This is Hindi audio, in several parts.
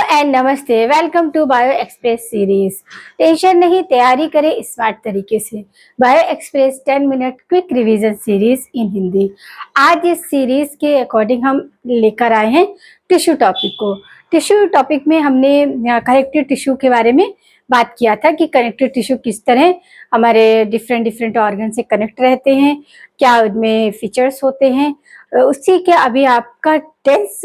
एंड नमस्ते, welcome to bio express series. Tension नहीं, तैयारी करें स्मार्ट तरीके से। Bio express 10 minute quick revision series in Hindi. आज इस सीरीज के अकॉर्डिंग हम लेकर आए हैं टिश्यू टॉपिक को। टिश्यू टॉपिक में हमने कनेक्टिव टिश्यू के बारे में बात किया था कि कनेक्टिव टिश्यू किस तरह हमारे डिफरेंट ऑर्गन से कनेक्ट रहते हैं, क्या उनमें फीचर्स होते हैं। उसी के अभी आपका टेंस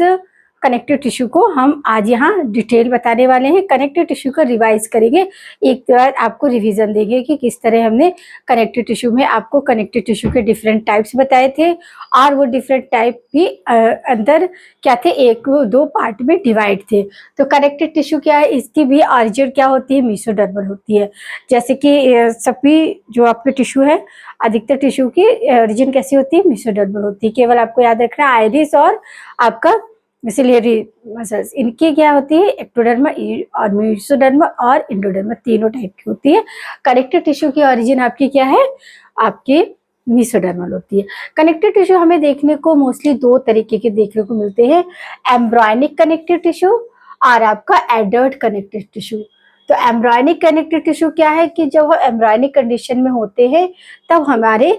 कनेक्टिव टिश्यू को हम आज यहाँ डिटेल बताने वाले हैं। कनेक्टिव टिश्यू का रिवाइज करेंगे, एक बार आपको रिवीजन देंगे कि किस तरह हमने कनेक्टिव टिश्यू में आपको कनेक्टिव टिश्यू के डिफरेंट टाइप्स बताए थे और वो डिफरेंट टाइप भी अंदर क्या थे, एक दो पार्ट में डिवाइड थे। तो कनेक्टिव टिश्यू क्या है, इसकी भी ऑरिजिन क्या होती है, मेसोडर्मल होती है। जैसे कि सभी जो आपके टिश्यू है, अधिकतर टिश्यू की ऑरिजिन कैसी होती है, मेसोडर्मल होती है। केवल आपको याद रखना है आइरिस और आपका सिलियरी मसल्स, इनकी क्या होती है, एक्टोडर्मा और मेसोडर्मा और एंडोडर्मा, तीनों टाइप की होती है। कनेक्टिव टिश्यू की ओरिजिन आपकी क्या है, आपकी मेसोडर्मल होती है। कनेक्टिव टिश्यू हमें देखने को मोस्टली दो तरीके के देखने को मिलते हैं, एम्ब्रायनिक कनेक्टिव टिश्यू और आपका एडल्ट कनेक्टिव टिश्यू। तो एम्ब्रायनिक कनेक्टिव टिश्यू क्या है कि जब वो एम्ब्रायनिक कंडीशन में होते हैं तब हमारे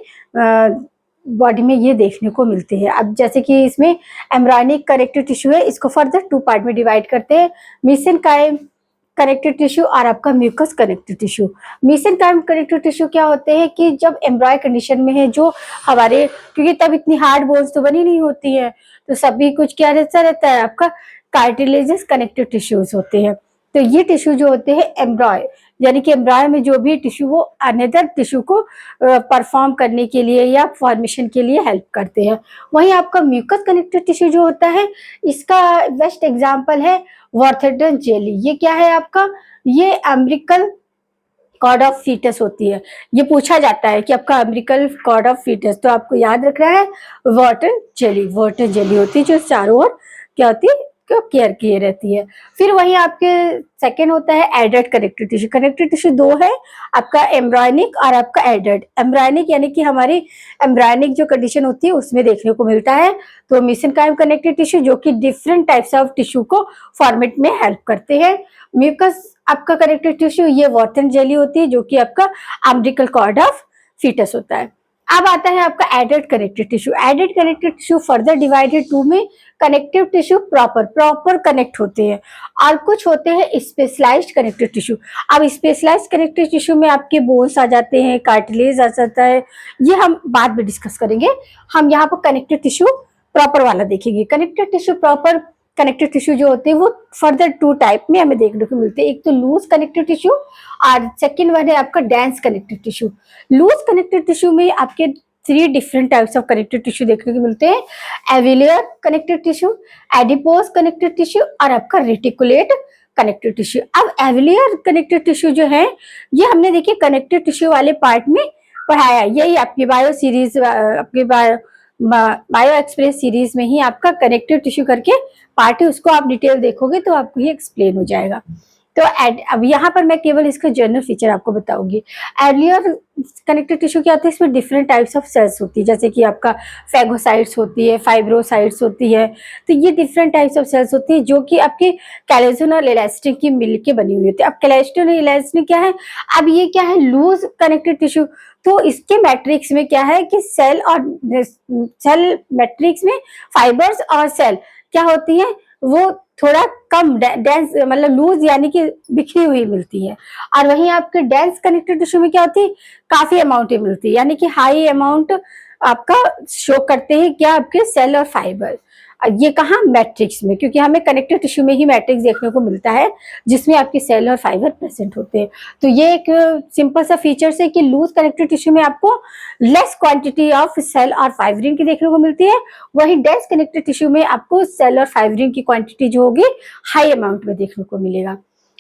बॉडी में ये देखने को मिलते हैं। अब जैसे कि इसमें एम्ब्रायनिक कनेक्टिव टिश्यू है, इसको फर्दर टू पार्ट में डिवाइड करते हैं, मेसेनकाइम कनेक्टिव टिश्यू और आपका mucous connective tissue. Mesenchyme connective tissue क्या होते हैं कि जब एम्ब्रॉय कंडीशन में है, जो हमारे, क्योंकि तब इतनी हार्ड बोन्स तो बनी नहीं होती है, तो सभी कुछ क्या रहता है, आपका कार्टिलेजस कनेक्टिव टिश्यूज होते हैं। तो ये टिश्यू जो होते हैं एम्ब्रॉय, यानी कि एम्ब्रॉय में जो भी टिश्यू वो अनदर टिश्यू को परफॉर्म करने के लिए या फॉर्मेशन के लिए हेल्प करते हैं। वहीं आपका म्यूकस कनेक्टिव टिश्यू जो होता है, इसका बेस्ट एग्जांपल है वॉर्थेडन जेली। ये क्या है आपका, ये अम्बिलिकल कॉर्ड ऑफ फीटस होती है। ये पूछा जाता है कि आपका अम्बिलिकल कॉर्ड ऑफ फीटस, तो आपको याद रखना है वाटर जेली होती है, जो चारों ओर क्या होती है, को केयर किए रहती है। फिर वही आपके सेकेंड होता है adult connective tissue. Connective tissue दो है, आपका एम्ब्रायनिक और आपका एडल्ट। एम्ब्रायनिक यानी कि हमारी एम्ब्रायनिक जो कंडीशन होती है उसमें देखने को मिलता है। तो मेसेनकाइम कनेक्टिव टिश्यू जो कि डिफरेंट टाइप्स ऑफ टिश्यू को फॉर्मेट में हेल्प करते हैं। म्यूकस आपका कनेक्टिव टिश्यू ये वॉटन जेली होती है, जो कि आपका अम्बिलिकल कॉर्ड ऑफ फीटस होता है। अब आता है आपका adult connective tissue. Adult connective tissue further divided two में कनेक्टिव टिश्यू प्रॉपर कनेक्ट होते हैं और कुछ होते हैं स्पेशलाइज्ड कनेक्टिव टिश्यू। अब स्पेशलाइज्ड कनेक्टिव टिश्यू में आपके बोन्स आ जाते हैं, कार्टिलेज आ जाता है, ये हम बाद में डिस्कस करेंगे। हम यहाँ पर कनेक्टिव टिश्यू प्रॉपर वाला देखेंगे। Connective tissue proper connective tissue जो होते हैं वो फर्दर टू टाइप में हमें देखने को मिलते हैं। एक तो लूज कनेक्टिव टिश्यू और सेकेंड वन है आपका dense connective tissue. Loose connective tissue में आपके three different types of connective tissue देखने को मिलते हैं, areolar connective tissue, adipose connective tissue और आपका रेटिकुलेट कनेक्टिव टिश्यू। अब एविलियर कनेक्टिव टिश्यू जो है, ये हमने देखिए कनेक्टिव टिश्यू वाले पार्ट में पढ़ाया, यही आपकी बायो सीरीज, आपकी बायो एक्सप्रेस सीरीज में ही आपका कनेक्टिव टिश्यू करके पार्ट है, उसको आप डिटेल देखोगे तो आपको ये एक्सप्लेन हो जाएगा। तो अब यहाँ पर मैं केवल इसका जनरल फीचर आपको बताऊंगी। एर्लियर कनेक्टिव टिश्यू क्या होता है, इसमें डिफरेंट टाइप्स ऑफ सेल्स होती है, जैसे कि आपका फैगोसाइट्स होती है, फाइब्रोसाइट्स होती है। तो ये डिफरेंट टाइप्स ऑफ सेल्स होती है जो कि आपके कैलेजन और इलास्टिन की मिल के बनी हुई होती है। अब कैलेजन और इलास्टिन क्या है, अब ये क्या है, लूज कनेक्टिव टिश्यू। तो इसके मैट्रिक्स में क्या है कि सेल मैट्रिक्स में फाइबर्स और सेल क्या होती है, वो थोड़ा कम डेंस, मतलब लूज यानी कि बिखरी हुई मिलती है। और वहीं आपके डेंस कनेक्टिव टिश्यू में क्या होती है, काफी अमाउंट में मिलती है, यानी कि हाई अमाउंट आपका शो करते हैं क्या, आपके सेल और फाइबर। ये कहाँ, मैट्रिक्स में, क्योंकि हमें कनेक्टिव टिश्यू में ही मैट्रिक्स देखने को मिलता है जिसमें आपके सेल और फाइबर प्रेजेंट होते हैं। तो ये एक सिंपल सा फीचर्स है कि लूज कनेक्टिव टिश्यू में आपको लेस क्वांटिटी ऑफ सेल और फाइब्रिन की देखने को मिलती है, वहीं डेंस कनेक्टिव टिश्यू में आपको सेल और फाइब्रिन की क्वांटिटी जो होगी हाई अमाउंट में देखने को मिलेगा।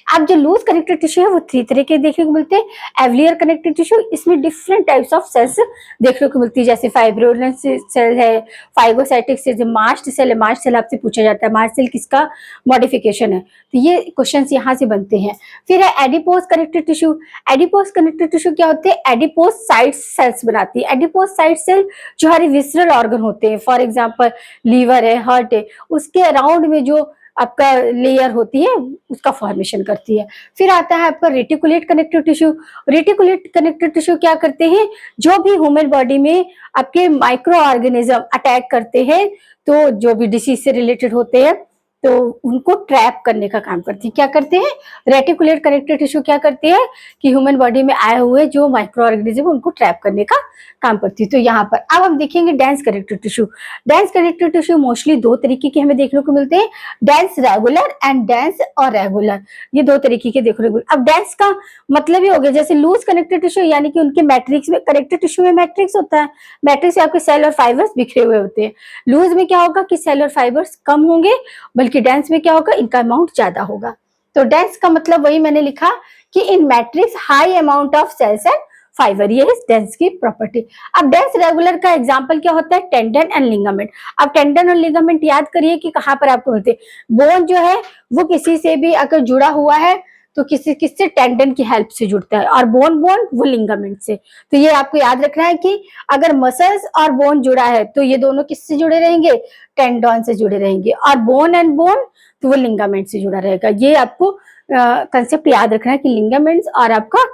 अब जो लूज कनेक्टिव टिश्यू है वो थ्री तरह के देखने को मिलते हैं। एविलियर कनेक्टिव टिश्यू, इसमें डिफरेंट टाइप्स ऑफ सेल्स देखने को मिलती है, जैसे फाइब्रोनल सेल है, फाइगोसाइटिक सेल, मास्ट सेल है। मास्ट सेल आपसे पूछा जाता है, मास्ट सेल किसका मॉडिफिकेशन है, तो ये क्वेश्चंस यहाँ से बनते हैं। फिर है adipose connective tissue. Adipose connective tissue क्या होते हैं, एडिपोज साइट सेल्स बनाती है। एडिपोज साइट सेल जो हमारे विसरल ऑर्गन होते हैं, फॉर एग्जाम्पल लीवर है, हार्ट है, उसके अराउंड में जो आपका लेयर होती है उसका फॉर्मेशन करती है। फिर आता है आपका reticulate connective tissue. Reticulate connective tissue क्या करते हैं, जो भी ह्यूमन बॉडी में आपके माइक्रो ऑर्गेनिज्म अटैक करते हैं, तो जो भी डिसीज से रिलेटेड होते हैं तो उनको ट्रैप करने का काम करती है। क्या करते हैं, रेटिकुलेट कनेक्टिव टिश्यू क्या करती है कि ह्यूमन बॉडी में आए हुए जो माइक्रो ऑर्गेनिज्म उनको ट्रैप करने का काम करती है। तो यहाँ पर अब हम देखेंगे dense connective tissue. Dense connective tissue mostly दो तरीके के हमें देखने को मिलते हैं, डेंस रेगुलर एंड डेंस और रेगुलर, ये दो तरीके के देखने को। अब डेंस का मतलब ये हो गया जैसे लूज कनेक्टिव टिश्यू, यानी कि उनके मैट्रिक्स में, कनेक्टिव टिश्यू में मैट्रिक्स होता है, मैट्रिक्स आपके सेल और फाइबर्स बिखरे हुए होते हैं। लूज में क्या होगा कि सेल और फाइबर्स कम होंगे, बल्कि डेंस में क्या होगा, इनका अमाउंट ज्यादा होगा। तो डेंस का मतलब वही मैंने लिखा कि in matrix high amount of cells and fiber, ये है डेंस की प्रॉपर्टी। अब डेंस रेगुलर का एग्जांपल क्या होता है, टेंडन एंड लिगामेंट। अब टेंडन और लिगामेंट याद करिए कि कहाँ पर आपको मिलते हैं। बोन जो है वो किसी से भी अगर जुड़ा हुआ है तो किससे, टेंडन की हेल्प से जुड़ता है, और बोन वो लिगामेंट से। तो ये आपको याद रखना है कि अगर मसल्स और बोन जुड़ा है तो ये दोनों किससे जुड़े रहेंगे, टेंडन से जुड़े रहेंगे, और बोन एंड बोन तो वो लिगामेंट से जुड़ा रहेगा। ये आपको कंसेप्ट याद रखना है कि लिगामेंट्स और आपका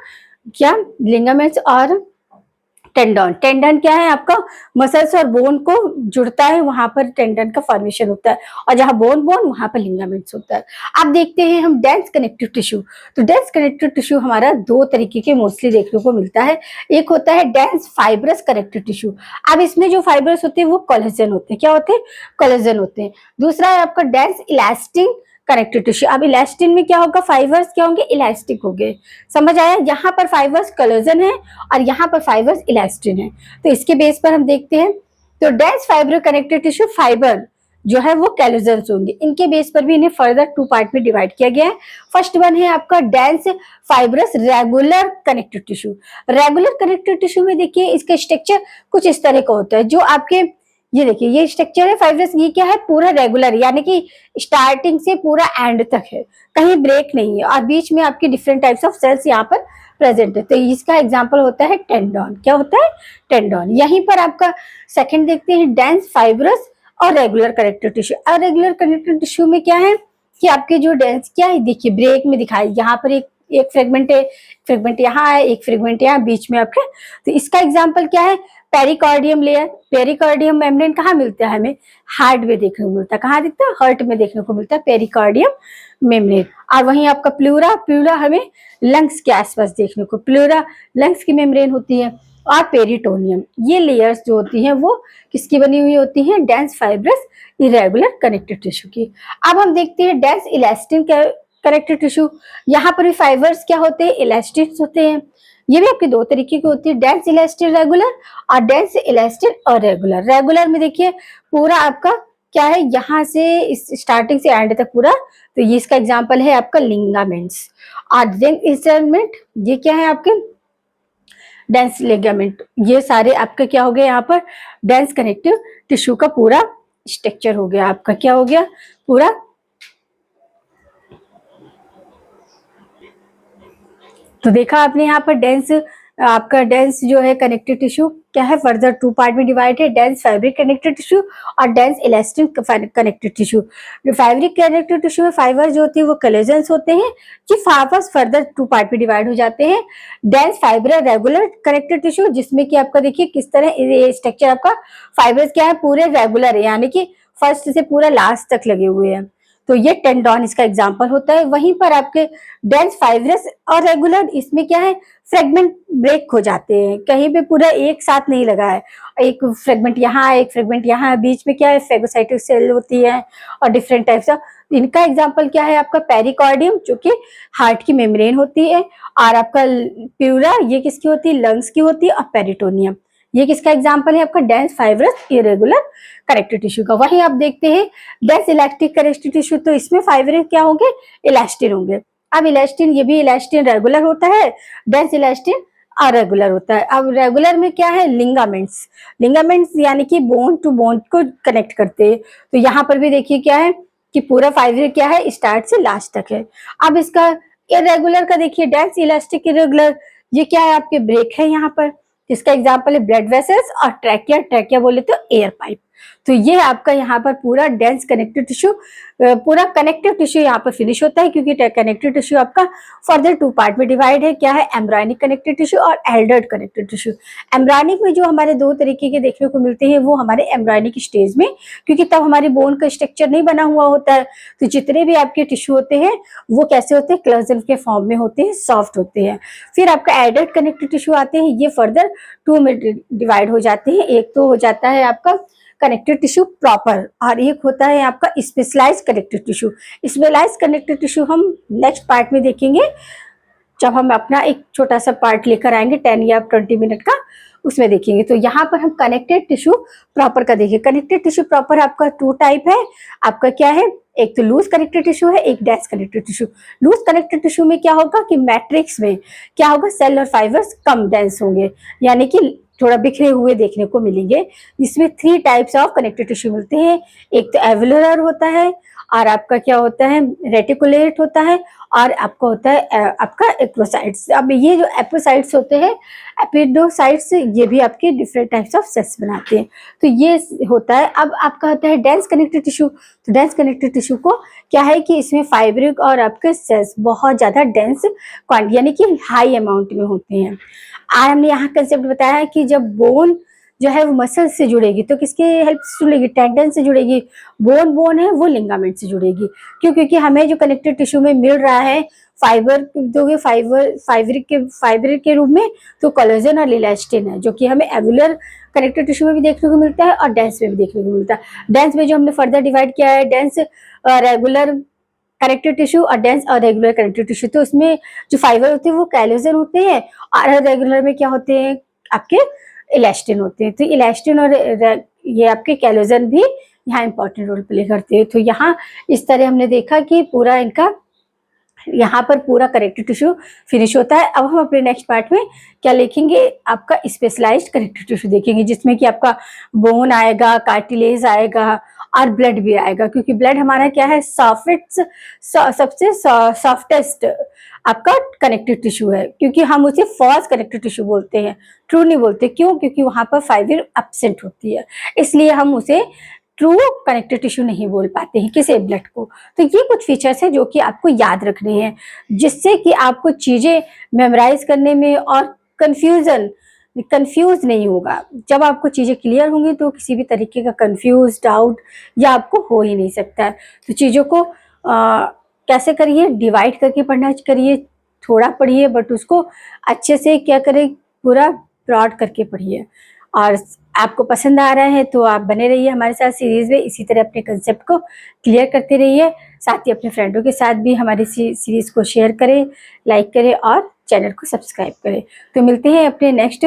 क्या, लिगामेंट्स और टेंडन। टेंडन क्या है, आपका मसल्स और बोन को जुड़ता है, वहां पर टेंडन का फॉर्मेशन होता है, और जहां बोन वहां पर लिगामेंट्स होता है। अब देखते हैं हम डेंस कनेक्टिव टिश्यू। तो डेंस कनेक्टिव टिश्यू हमारा दो तरीके के मोस्टली देखने को मिलता है। एक होता है डेंस फाइब्रस कनेक्टिव टिश्यू। अब इसमें जो फाइबर्स होते हैं वो कोलेजन होते हैं। क्या होते हैं, कोलेजन होते हैं। दूसरा है आपका डेंस इलास्टिन कनेक्टिव टिश्यू। अब इलास्टिन में क्या होगा, फाइबर्स क्या होंगे, इलास्टिक होंगे। समझ आया, यहाँ पर फाइबर्स कोलेजन है और यहाँ पर फाइबर्स इलास्टिन है। तो इसके बेस पर हम देखते हैं, तो dense fibre connective tissue fibre जो है वो कोलेजन होंगे। इनके बेस पर भी इन्हें फर्दर टू पार्ट में डिवाइड किया गया है। फर्स्ट वन है आपका dense fibrous regular connective tissue. Regular connective tissue में देखिए इसका स्ट्रक्चर कुछ इस तरह का होता है, जो आपके ये देखिए ये स्ट्रक्चर है फाइब्रस, ये क्या है, पूरा रेगुलर, यानी कि स्टार्टिंग से पूरा एंड तक है, कहीं ब्रेक नहीं है, और बीच में आपके डिफरेंट टाइप्स ऑफ सेल्स यहाँ पर प्रेजेंट है। तो इसका एग्जांपल होता है टेंडन। क्या होता है, टेंडन। यहीं पर आपका सेकंड देखते हैं डेंस फाइब्रस और रेगुलर कनेक्टिव टिश्यू। और रेगुलर कनेक्टिव टिश्यू में क्या है कि आपके जो डेंस क्या है, देखिए ब्रेक में दिखाई, यहाँ पर एक फ्रेगमेंट है, फ्रेगमेंट यहाँ है, एक फ्रेगमेंट यहाँ, बीच में आपके। तो इसका एग्जाम्पल क्या है, पेरिकार्डियम लेयर। पेरिकार्डियम मेम्ब्रेन कहाँ मिलता है हमें, हार्ट में देखने को मिलता है। कहाँ दिखता है, हार्ट में देखने को मिलता है पेरिकार्डियम मेम्ब्रेन। और वहीं आपका प्लूरा, प्लूरा हमें लंग्स के आसपास देखने को, प्लूरा लंग्स की मेम्ब्रेन होती है। और पेरिटोनियम, ये लेयर्स जो होती हैं वो किसकी बनी हुई होती हैं, dense fibrous irregular connective tissue की। अब हम देखते हैं डेंस इलास्टिन कनेक्टिव टिश्यू। यहाँ पर भी फाइबर्स क्या होते हैं, इलास्टिन होते हैं। ये भी आपके दो तरीके की होती है, डेंस इलास्टिन रेगुलर और डेंस इलास्टिन और रेगुलर। रेगुलर में देखिए पूरा आपका क्या है, यहाँ से इस स्टार्टिंग से एंड तक पूरा। तो ये इसका एग्जांपल है आपका लिगामेंट्स। और डेंस इंस्ट्रूमेंट, ये क्या है आपके डेंस लिगामेंट। ये सारे आपका क्या हो गया, यहाँ पर डेंस कनेक्टिव टिश्यू का पूरा स्ट्रक्चर हो गया, आपका क्या हो गया पूरा। तो देखा आपने यहाँ पर डेंस, आपका डेंस जो है कनेक्टिव टिश्यू क्या है, फर्दर टू पार्ट में डिवाइड है, डेंस फैब्रिक कनेक्टिव टिश्यू और dense elastic connective tissue. Fabric connective tissue में फाइबर जो होती है वो कोलेजन्स होते हैं, कि फाइबर्स फर्दर टू पार्ट में डिवाइड हो जाते हैं। Dense fibre regular connective tissue, जिसमें कि आपका देखिए किस तरह स्ट्रक्चर आपका, फाइबर्स क्या है पूरे रेगुलर है, यानी कि फर्स्ट से पूरा लास्ट तक लगे हुए हैं। तो ये टेंडन इसका एग्जांपल होता है। वहीं पर आपके डेंस फाइब्रस और रेगुलर, इसमें क्या है फ्रेगमेंट ब्रेक हो जाते हैं, कहीं पे पूरा एक साथ नहीं लगा है, एक फ्रेगमेंट यहाँ है, एक फ्रेगमेंट यहाँ है, बीच में क्या है फेगोसाइटिक सेल होती है और डिफरेंट टाइप्स ऑफ। इनका एग्जांपल क्या है आपका पेरिकार्डियम, जो कि हार्ट की मेम्ब्रेन होती है, और आपका प्यूरा ये किसकी होती है, लंग्स की होती है, और पेरिटोनियम ये किसका एग्जांपल है आपका, dense fibrous irregular connective tissue का। वहीं आप देखते हैं डेंस इलास्टिक कनेक्टिव टिश्यू, तो इसमें फाइबर क्या होंगे, इलास्टिन होंगे। अब इलास्टिन, ये भी इलास्टिन रेगुलर होता है, डेंस इलास्टिन अरेगुलर होता है। अब रेगुलर में क्या है, लिगामेंट्स। लिगामेंट्स यानी कि बोन टू बोन को कनेक्ट करते हैं। तो यहाँ पर भी देखिए क्या है कि पूरा फाइबर क्या है, स्टार्ट से लास्ट तक है। अब इसका इरेगुलर का देखिए, डेंस इलास्टिक इरेगुलर, ये क्या है आपके ब्रेक है यहाँ पर, इसका एग्जाम्पल है ब्लड वेसल्स और ट्रैकिया। ट्रैकिया बोले तो एयर पाइप। तो ये आपका यहाँ पर पूरा डेंस कनेक्टिव टिश्यू, पूरा कनेक्टिव टिश्यू यहाँ पर फिनिश होता है, क्योंकि कनेक्टिव टिश्यू आपका फर्दर 2 पार्ट में डिवाइड है। क्या है? एम्ब्रायनिक कनेक्टिव टिश्यू और एल्डर्ड कनेक्टिव टिश्यू। एम्ब्रायनिक में जो हमारे 2 तरीके के देखने को मिलते हैं वो हमारे एम्ब्रायनिक स्टेज में, क्योंकि तब हमारी बोन का स्ट्रक्चर नहीं बना हुआ होता है, तो जितने भी आपके टिश्यू होते हैं वो कैसे होते हैं? क्लोजन के फॉर्म में होते हैं, सॉफ्ट होते हैं। फिर आपका एल्डर्ड कनेक्टिव टिश्यू आते हैं, ये फर्दर 2 में डिवाइड हो जाते हैं। एक तो हो जाता है आपका कनेक्टिव टिश्यू प्रॉपर और एक होता है आपका specialised connective tissue. Specialised connective tissue हम नेक्स्ट पार्ट में देखेंगे, जब हम अपना एक छोटा सा पार्ट लेकर आएंगे 10 या 20 मिनट का, उसमें देखेंगे। तो यहाँ पर हम कनेक्टेड टिश्यू प्रॉपर का देखें। कनेक्टेड टिश्यू प्रॉपर आपका 2 टाइप है। आपका क्या है? एक तो लूज कनेक्टेड टिश्यू है, एक dense connected tissue. Loose connected tissue में क्या होगा कि मैट्रिक्स में क्या होगा? सेल और फाइबर्स कम डेंस होंगे, यानी कि थोड़ा बिखरे हुए देखने को मिलेंगे। इसमें 3 टाइप्स ऑफ कनेक्टिव टिश्यू मिलते हैं। एक तो एल्वेओलर होता है, और आपका क्या होता है? रेटिकुलेट होता है, और आपका होता है आपका एप्रोसाइट्स। अब ये जो एप्रोसाइट्स होते हैं, एपिडोसाइट्स, ये भी आपके डिफरेंट टाइप्स ऑफ सेल्स बनाते हैं। तो ये होता है। अब आपका होता है डेंस कनेक्टिव टिश्यू। तो डेंस कनेक्टिव टिश्यू को क्या है कि इसमें फाइब्रिक और आपके सेल्स बहुत ज्यादा डेंस क्वांटिटी यानी कि हाई अमाउंट में होते हैं। आज हमने यहाँ कंसेप्ट बताया है कि जब बोन जो है वो मसल से जुड़ेगी तो किसके हेल्प से जुड़ेगी? टेंडन से जुड़ेगी। बोन है वो लिगामेंट से जुड़ेगी। क्यों? क्योंकि हमें जो कनेक्टिव टिश्यू में मिल रहा है फाइबर दोगे, फाइब्रिक के रूप में, तो कोलेजन और इलास्टिन है, जो कि हमें एल्वेओलर कनेक्टिव टिश्यू में भी देखने को मिलता है और डेंस में भी देखने को मिलता है। डेंस में जो हमने फर्दर डिवाइड किया है, डेंस रेगुलर कनेक्टिव टिश्यू और डेंस और रेगुलर कनेक्टिव टिश्यू। तो उसमें जो फाइबर होते हैं वो कोलेजन होते हैं, और रेगुलर में क्या होते हैं? आपके इलास्टिन होते हैं। तो इलास्टिन और ये आपके कोलेजन भी यहाँ इंपॉर्टेंट रोल प्ले करते हैं। तो यहाँ इस तरह हमने देखा कि पूरा इनका यहाँ पर पूरा कनेक्टिव टिश्यू फिनिश होता है। अब हम अपने नेक्स्ट पार्ट में क्या लिखेंगे? आपका स्पेशलाइज्ड कनेक्टिव टिश्यू देखेंगे, जिसमें कि आपका बोन आएगा, कार्टिलेज आएगा और ब्लड भी आएगा, क्योंकि ब्लड हमारा क्या है? सबसे सॉफ्टेस्ट आपका कनेक्टिव टिश्यू है, क्योंकि हम उसे फॉल्स कनेक्टिव टिश्यू बोलते हैं, ट्रू नहीं बोलते। क्यों? क्योंकि वहां पर फाइबर एब्सेंट होती है, इसलिए हम उसे ट्रू कनेक्टिव टिश्यू नहीं बोल पाते हैं किसी ब्लड को। तो ये कुछ फीचर्स है जो कि आपको याद रखने हैं, जिससे कि आपको चीजें मेमोराइज करने में और कंफ्यूज नहीं होगा। जब आपको चीजें क्लियर होंगी तो किसी भी तरीके का कंफ्यूज डाउट या आपको हो ही नहीं सकता है। तो चीजों को कैसे करिए? डिवाइड करके पढ़ना करिए, थोड़ा पढ़िए बट उसको अच्छे से क्या करें? पूरा ब्रॉड करके पढ़िए। और आपको पसंद आ रहा है तो आप बने रहिए हमारे साथ सीरीज में, इसी तरह अपने कंसेप्ट को क्लियर करते रहिए। साथ ही अपने फ्रेंडों के साथ भी हमारी सीरीज को शेयर करें, लाइक करें और चैनल को सब्सक्राइब करें। तो मिलते हैं अपने नेक्स्ट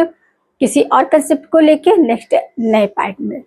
किसी और कंसेप्ट को लेके नेक्स्ट नए पार्ट में।